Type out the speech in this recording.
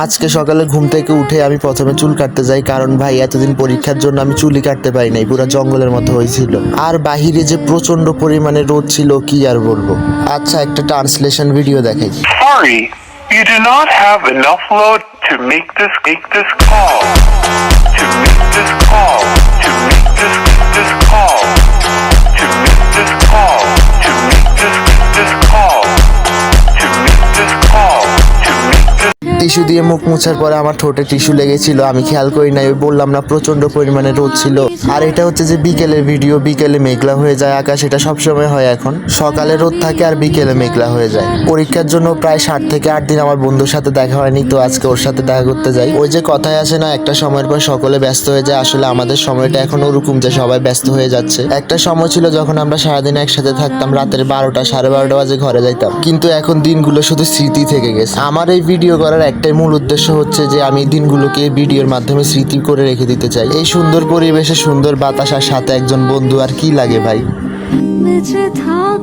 আজকে সকালে ঘুম থেকে উঠে আমি প্রথমে চুল কাটতে যাই, কারণ ভাই এতদিন পরীক্ষার জন্য আমি চুলই কাটতে পারি নাই, পুরো জঙ্গলের মতো হয়েছিল। আর বাহিরে যে প্রচন্ড পরিমাণে রোদ ছিল, কি আর বলবো। আচ্ছা, একটা ট্রান্সলেশন ভিডিও দেখাই। Sorry, you do not have enough load to make this call. To make this call. To make this call. To make this call. To make this call. To make this call. To make this tissue দিয়ে মুখ মুছার পরে আমার ঠোঁটে tissue লেগেছিল, আমি খেয়াল করি নাই, ওই বললাম না প্রচন্ড পরিমাণে রোদ ছিল। আর এটা হচ্ছে যে বিকেলের ভিডিও, বিকেলে মেঘলা হয়ে যায় আকাশ, এটা সবসময় হয়। এখন সকালে রোদ থাকে আর বিকেলে মেঘলা হয়ে যায়। পরীক্ষার জন্য প্রায় 7 থেকে 8 দিন আমার বন্ধুর সাথে দেখা হয়নি, তো আজকে ওর সাথে দেখা করতে যাই। ওই যে কথায় আছে না, একটা সময়ের পর সকলে ব্যস্ত হয়ে যায়, আসলে আমাদের সময়টা এখন ওরকম যে সবাই ব্যস্ত হয়ে যাচ্ছে। একটা সময় ছিল যখন আমরা সারাদিন একসাথে থাকতাম, রাতের 12টা 12:30 বাজে ঘরে যাইতাম, কিন্তু এখন দিনগুলো শুধু স্মৃতি থেকে গেছে। আমার এই ভিডিও করার একটাই মূল উদ্দেশ্য হচ্ছে যে আমি দিনগুলোকে ভিডিওর মাধ্যমে স্মৃতি করে রেখে দিতে চাই। এই সুন্দর পরিবেশে সুন্দর বাতাস আর সাথে একজন বন্ধু, আর কি লাগে ভাই। বেঁচে থাক